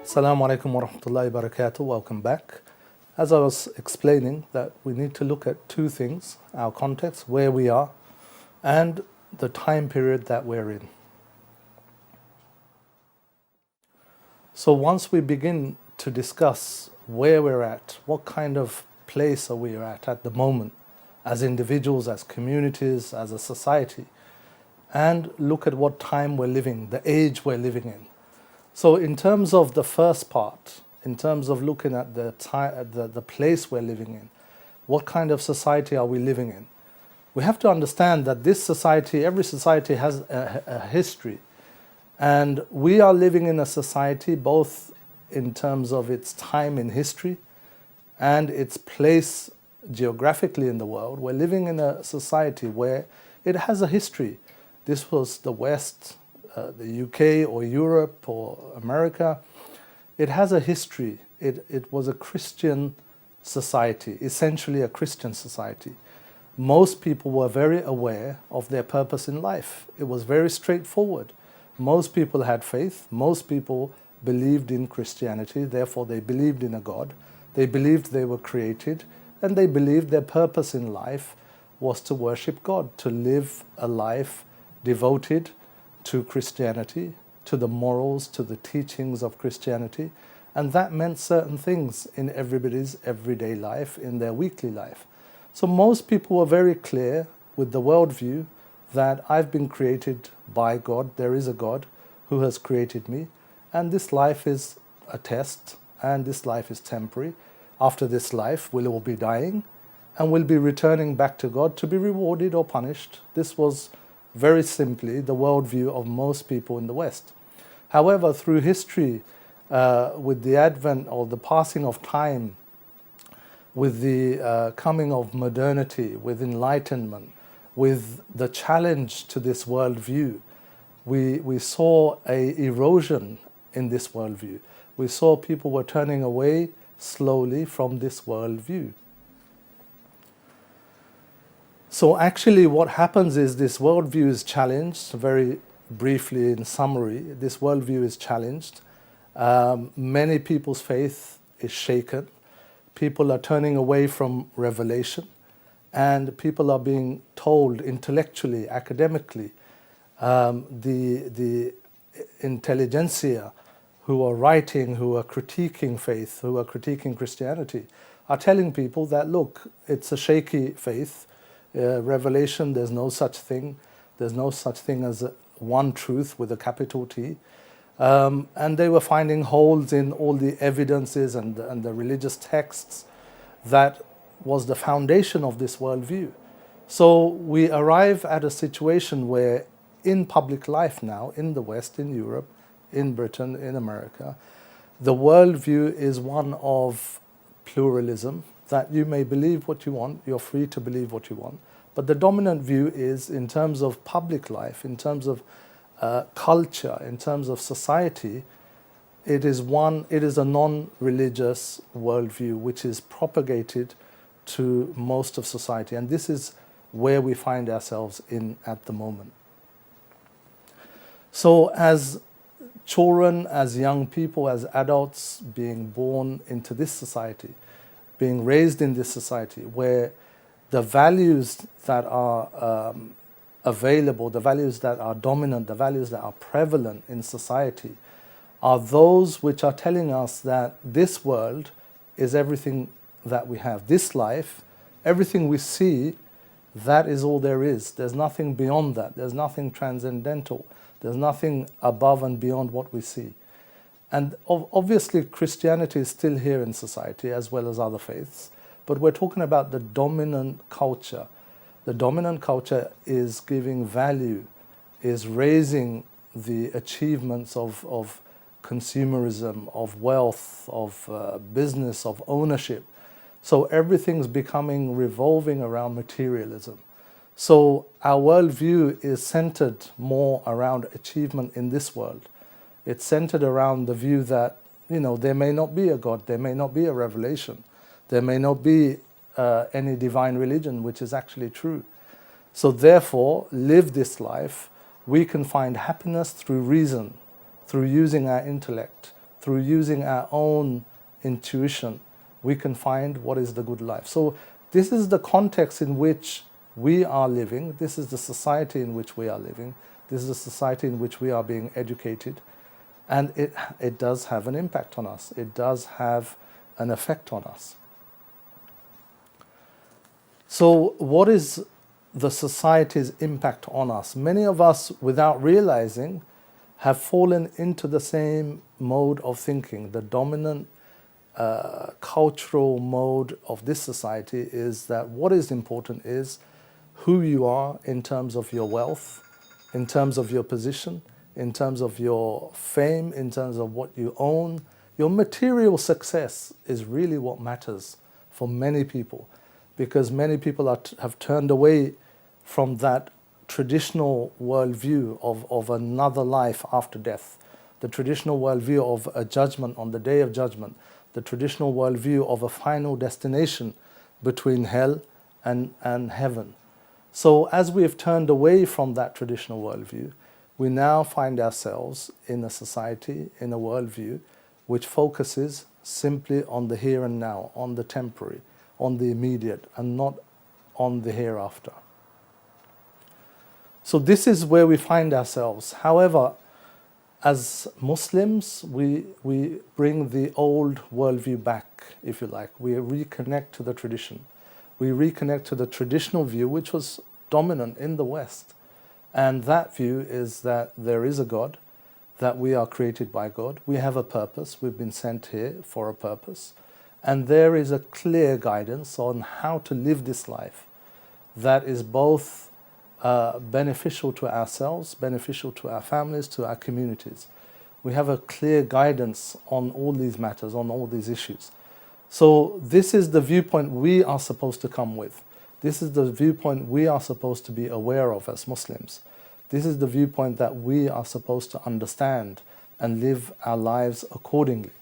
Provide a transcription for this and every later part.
Assalamu alaikum wa rahmatullahi wa barakatuh. Welcome back. As I was explaining, that we need to look at two things: our context, where we are, and the time period that we're in. So once we begin to discuss where we're at, what kind of place are we at the moment, as individuals, as communities, as a society, and look at what time we're living, the age we're living in. So in terms of the first part, in terms of looking at the place we're living in, what kind of society are we living in? We have to understand that this society, every society has a history. And we are living in a society both in terms of its time in history and its place geographically in the world. We're living in a society where it has a history. This was the West, the UK or Europe or America. It has a history. It was a Christian society, essentially a Christian society. Most people were very aware of their purpose in life. It was very straightforward. Most people had faith. Most people believed in Christianity. Therefore, they believed in a God. They believed they were created. And they believed their purpose in life was to worship God, to live a life devoted to Christianity, to the morals, to the teachings of Christianity. And that meant certain things in everybody's everyday life, in their weekly life. So most people were very clear with the worldview that I've been created by God. There is a God who has created me. And this life is a test, and this life is temporary. After this life, we'll all be dying, and we'll be returning back to God to be rewarded or punished. This was very simply the worldview of most people in the West. However, through history, with the advent or the passing of time, with the coming of modernity, with enlightenment, with the challenge to this worldview, we saw an erosion in this worldview. We saw people were turning away slowly from this worldview. So actually what happens is this worldview is challenged. Very briefly in summary, this worldview is challenged. Many people's faith is shaken. People are turning away from revelation, and people are being told intellectually, academically, the intelligentsia who are writing, who are critiquing faith, who are critiquing Christianity, are telling people that, look, it's a shaky faith. Revelation, there's no such thing. There's no such thing as one truth with a capital T. And they were finding holes in all the evidences and the religious texts that was the foundation of this worldview. So we arrive at a situation where in public life now, in the West, in Europe, in Britain, in America, the worldview is one of pluralism, that you may believe what you want, you're free to believe what you want. But the dominant view is, in terms of public life, in terms of culture, in terms of society, it is a non-religious worldview which is propagated to most of society. And this is where we find ourselves in at the moment. So as children, as young people, as adults being born into this society, being raised in this society where the values that are available, the values that are dominant, the values that are prevalent in society are those which are telling us that this world is everything that we have. This life, everything we see, that is all there is. There's nothing beyond that. There's nothing transcendental. There's nothing above and beyond what we see. And obviously Christianity is still here in society as well as other faiths, but we're talking about the dominant culture. The dominant culture is giving value, is raising the achievements of consumerism, of wealth, of business, of ownership. So everything's revolving around materialism. So our worldview is centered more around achievement in this world. It's centered around the view that, there may not be a God, there may not be a revelation, there may not be any divine religion, which is actually true. So therefore, live this life, we can find happiness through reason, through using our intellect, through using our own intuition, we can find what is the good life. So this is the context in which we are living. This is the society in which we are living. This is the society in which we are being educated. And it does have an impact on us. It does have an effect on us. So what is the society's impact on us? Many of us, without realizing, have fallen into the same mode of thinking. The dominant cultural mode of this society is that what is important is who you are in terms of your wealth, in terms of your position, in terms of your fame, in terms of what you own. Your material success is really what matters for many people, because many people have turned away from that traditional worldview of another life after death, the traditional worldview of a judgment on the Day of Judgment, the traditional worldview of a final destination between hell and heaven. So as we have turned away from that traditional worldview, we now find ourselves in a society, in a worldview, which focuses simply on the here and now, on the temporary, on the immediate, and not on the hereafter. So this is where we find ourselves. However, as Muslims, we bring the old worldview back, if you like. We reconnect to the tradition. We reconnect to the traditional view, which was dominant in the West. And that view is that there is a God, that we are created by God. We have a purpose. We've been sent here for a purpose. And there is a clear guidance on how to live this life that is both beneficial to ourselves, beneficial to our families, to our communities. We have a clear guidance on all these matters, on all these issues. So this is the viewpoint we are supposed to come with. This is the viewpoint we are supposed to be aware of as Muslims. This is the viewpoint that we are supposed to understand and live our lives accordingly.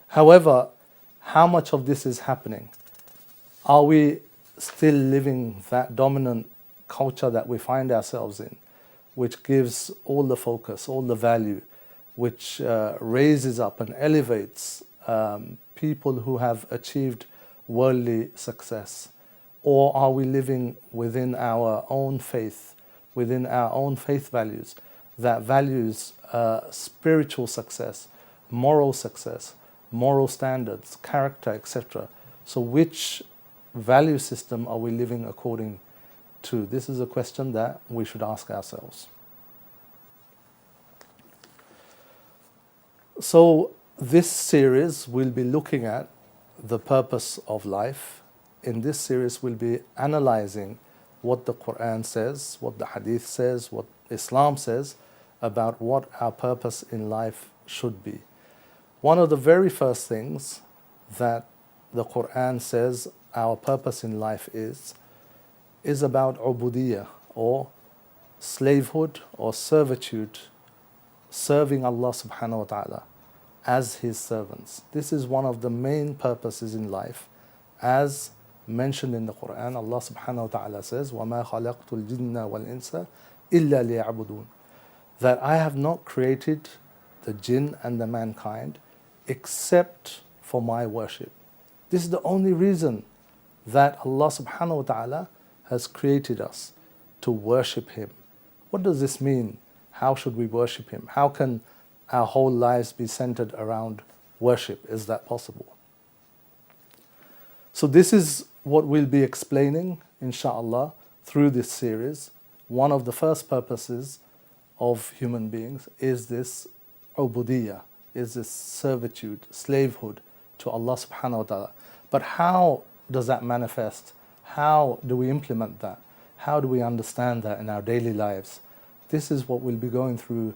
However, how much of this is happening? Are we still living that dominant culture that we find ourselves in, which gives all the focus, all the value, which raises up and elevates people who have achieved worldly success? Or are we living within our own faith, within our own faith values, that values spiritual success, moral standards, character, etc.? So which value system are we living according to? This is a question that we should ask ourselves. So this series will be looking at the purpose of life. In this series we'll be analyzing what the Quran says, what the Hadith says, what Islam says about what our purpose in life should be. One of the very first things that the Quran says our purpose in life is about ubudiyah, or slavehood or servitude, serving Allah subhanahu wa ta'ala as His servants. This is one of the main purposes in life. As mentioned in the Quran, Allah subhanahu wa ta'ala says, وَمَا خَلَقْتُ الْجِنَّ وَالْإِنسَ إِلَّا لِيَعْبُدُونَ, that I have not created the jinn and the mankind except for my worship. This is the only reason that Allah subhanahu wa ta'ala has created us, to worship Him. What does this mean? How should we worship Him? How can our whole lives be centered around worship? Is that possible? So this is what we'll be explaining, inshallah, through this series. One of the first purposes of human beings is this ubudiyah, is this servitude, slavehood to Allah subhanahu wa ta'ala. But how does that manifest? How do we implement that? How do we understand that in our daily lives? This is what we'll be going through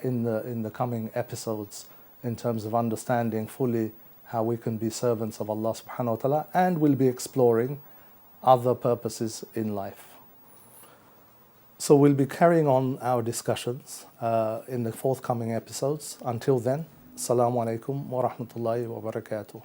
in the coming episodes, in terms of understanding fully how we can be servants of Allah subhanahu wa ta'ala, and we'll be exploring other purposes in life. So we'll be carrying on our discussions in the forthcoming episodes. Until then, Assalamu alaikum wa rahmatullahi wa barakatuh.